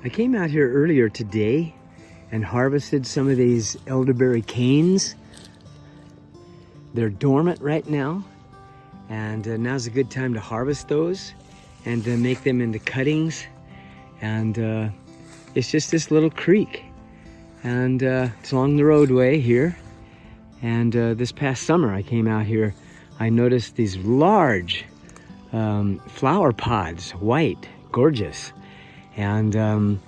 I came out here earlier today and harvested some of these elderberry canes. They're dormant right now, and now's a good time to harvest those and make them into cuttings. And it's just this little creek, and it's along the roadway here. And this past summer I came out here, I noticed these large flower pods, white, gorgeous, and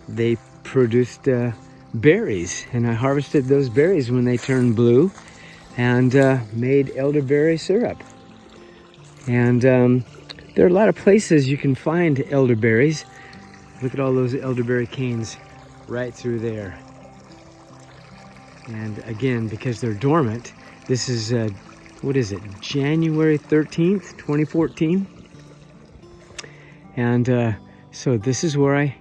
they produced berries, and I harvested those berries when they turned blue and made elderberry syrup. And there are a lot of places you can find elderberries. Look at all those elderberry canes right through there. And again, because they're dormant, this is what is it, January 13th, 2014? And so this is where I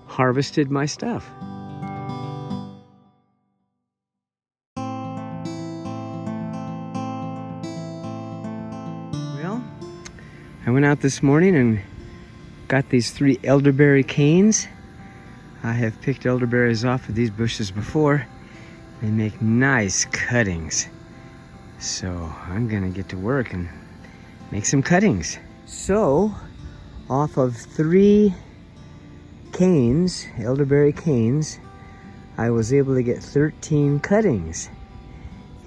harvested my stuff. Well, I went out this morning and got these 3 elderberry canes. I have picked elderberries off of these bushes before. They make nice cuttings. So I'm gonna get to work and make some cuttings. So off of 3 canes, elderberry canes, I was able to get 13 cuttings.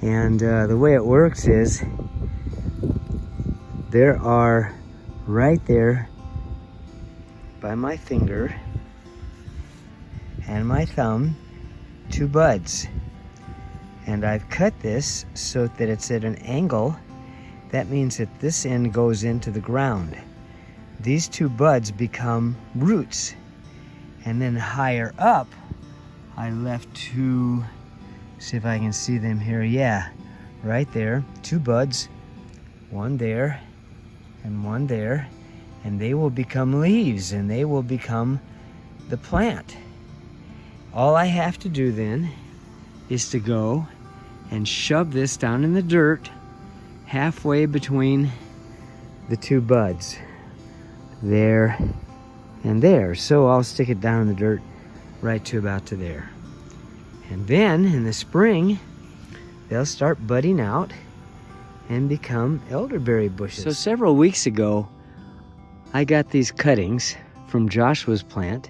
And the way it works is there are right there by my finger and my thumb 2 buds. And I've cut this so that it's at an angle. That means that this end goes into the ground. These 2 buds become roots. And then higher up, I left 2, see if I can see them here. Yeah, right there, 2 buds, one there and one there. And they will become leaves, and they will become the plant. All I have to do then is to go and shove this down in the dirt halfway between the 2 buds, there and there. So I'll stick it down in the dirt right to about to there. And then in the spring, they'll start budding out and become elderberry bushes. So several weeks ago, I got these cuttings from Joshua's plant,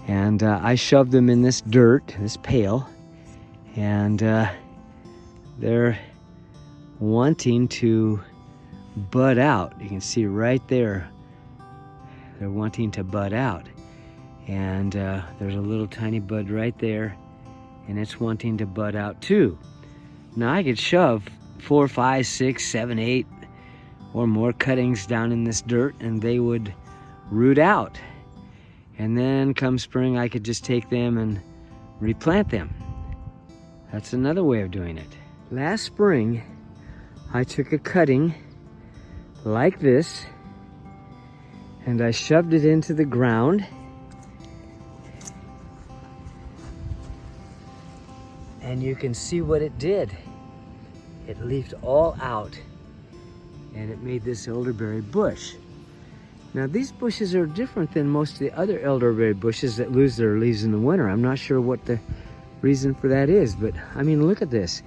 and I shoved them in this dirt, this pail, and they're wanting to bud out. You can see right there, they're wanting to bud out. And there's a little tiny bud right there, and it's wanting to bud out too. Now I could shove 4, 5, 6, 7, 8 or more cuttings down in this dirt, and they would root out. And then come spring, I could just take them and replant them. That's another way of doing it. Last spring, I took a cutting like this, and I shoved it into the ground. And you can see what it did. It leafed all out, and it made this elderberry bush. Now these bushes are different than most of the other elderberry bushes that lose their leaves in the winter. I'm not sure what the reason for that is, but I mean, look at this.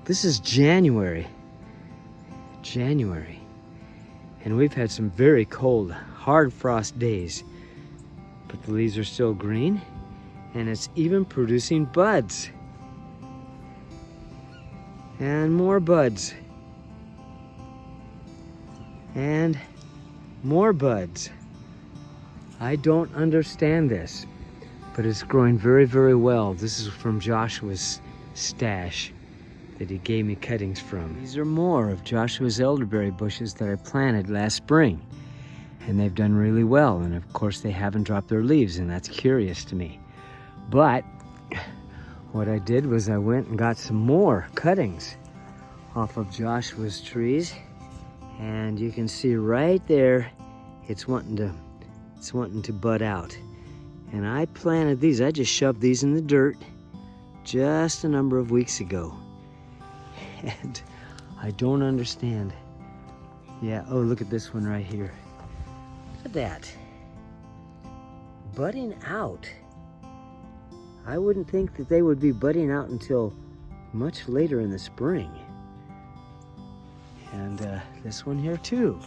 This is January. And we've had some very cold, hard frost days, but the leaves are still green, and it's even producing buds. And more buds. And more buds. I don't understand this, but it's growing very, very well. This is from Joshua's stash that he gave me cuttings from. These are more of Joshua's elderberry bushes that I planted last spring, and they've done really well. And of course they haven't dropped their leaves, and that's curious to me. But what I did was I went and got some more cuttings off of Joshua's trees, and you can see right there it's wanting to bud out. And I planted these. I just shoved these in the dirt just a number of weeks ago, and I don't understand. Yeah, oh, look at this one right here. Look at that. budding out. I wouldn't think that they would be budding out until much later in the spring. And this one here too.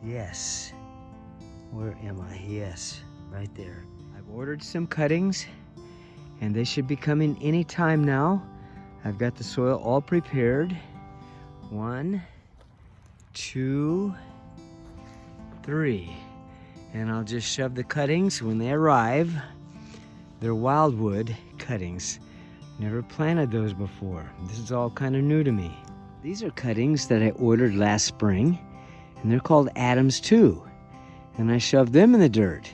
Yes. Where am I? Yes, right there. I've ordered some cuttings and they should be coming any time now. I've got the soil all prepared. 1, 2, 3. And I'll just shove the cuttings when they arrive. They're wildwood cuttings. Never planted those before. This is all kind of new to me. These are cuttings that I ordered last spring, and they're called Adams 2. And I shoved them in the dirt.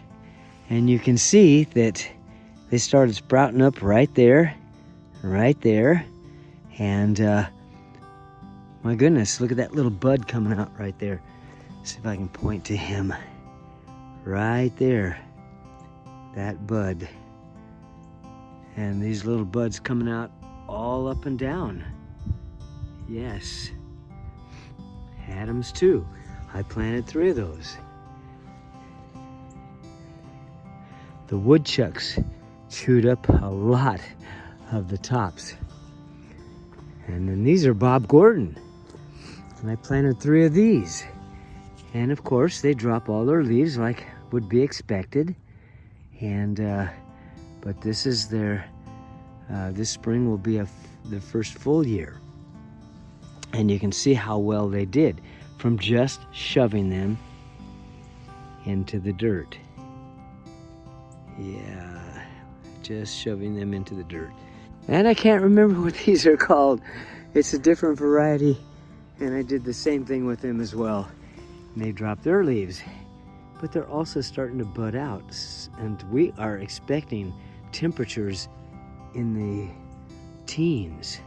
And you can see that they started sprouting up right there. And my goodness, look at that little bud coming out right there. See if I can point to him. Right there, that bud. And these little buds coming out all up and down. Yes, Adams 2. I planted 3 of those. The woodchucks chewed up a lot of the tops. And then these are Bob Gordon. And I planted 3 of these. And of course, they drop all their leaves like would be expected. And but this is their this spring will be the first full year. And you can see how well they did from just shoving them into the dirt. Yeah, just shoving them into the dirt. And I can't remember what these are called. It's a different variety, and I did the same thing with them as well. And they drop their leaves, but they're also starting to bud out. And we are expecting temperatures in the teens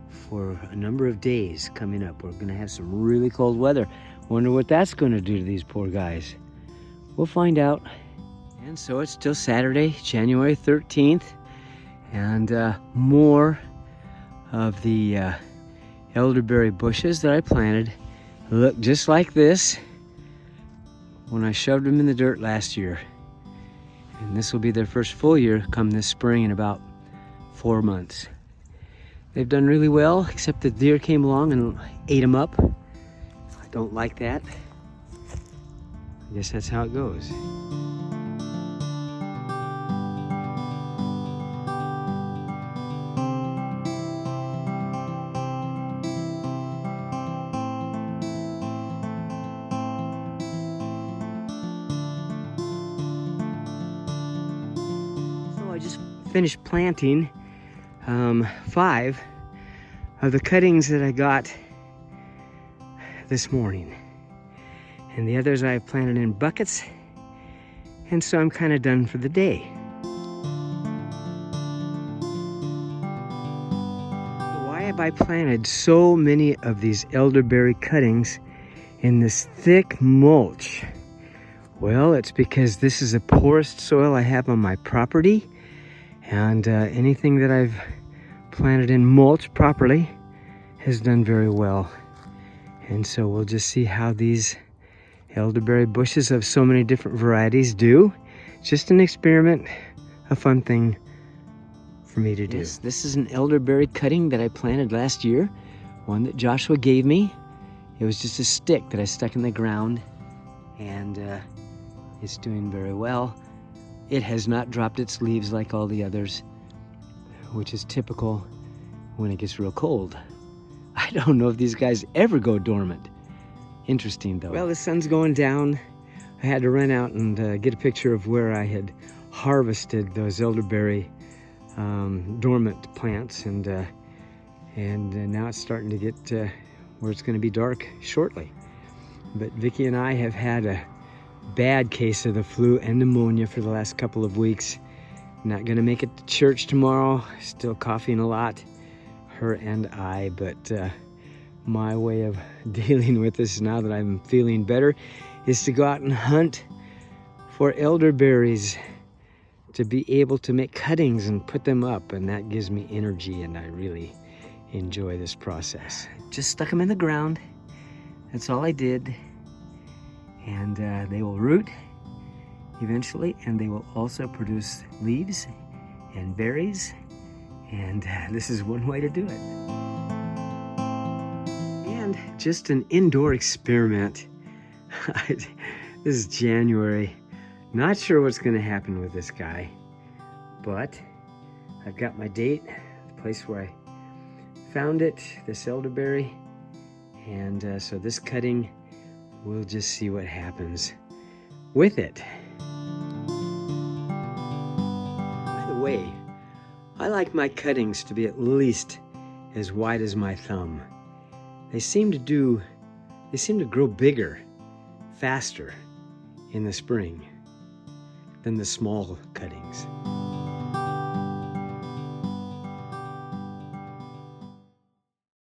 for a number of days coming up. We're gonna have some really cold weather. Wonder what that's gonna do to these poor guys. We'll find out. And so it's still Saturday, January 13th, and more of the elderberry bushes that I planted look just like this when I shoved them in the dirt last year. And this will be their first full year come this spring in about 4 months. They've done really well, except the deer came along and ate them up. I don't like that. I guess that's how it goes. I just finished planting 5 of the cuttings that I got this morning. And the others I planted in buckets. And so I'm kind of done for the day. Why have I planted so many of these elderberry cuttings in this thick mulch? Well, it's because this is the poorest soil I have on my property. And anything that I've planted in mulch properly has done very well. And so we'll just see how these elderberry bushes of so many different varieties do. Just an experiment, a fun thing for me to do. Yes, this is an elderberry cutting that I planted last year, one that Joshua gave me. It was just a stick that I stuck in the ground, and it's doing very well. It has not dropped its leaves like all the others, which is typical when it gets real cold. I don't know if these guys ever go dormant. Interesting though. Well, the sun's going down. I had to run out and get a picture of where I had harvested those elderberry dormant plants, and now it's starting to get where it's going to be dark shortly. But Vicki and I have had a bad case of the flu and pneumonia for the last couple of weeks. Not gonna make it to church tomorrow. Still coughing a lot, her and I, but my way of dealing with this now that I'm feeling better is to go out and hunt for elderberries to be able to make cuttings and put them up, and that gives me energy, and I really enjoy this process. Just stuck them in the ground. That's all I did. and they will root eventually, and they will also produce leaves and berries, and this is one way to do it. And just an indoor experiment. This is January. Not sure what's going to happen with this guy, but I've got my date, the place where I found it, this elderberry, and so this cutting, we'll just see what happens with it. By the way, I like my cuttings to be at least as wide as my thumb. They seem to grow bigger, faster in the spring than the small cuttings.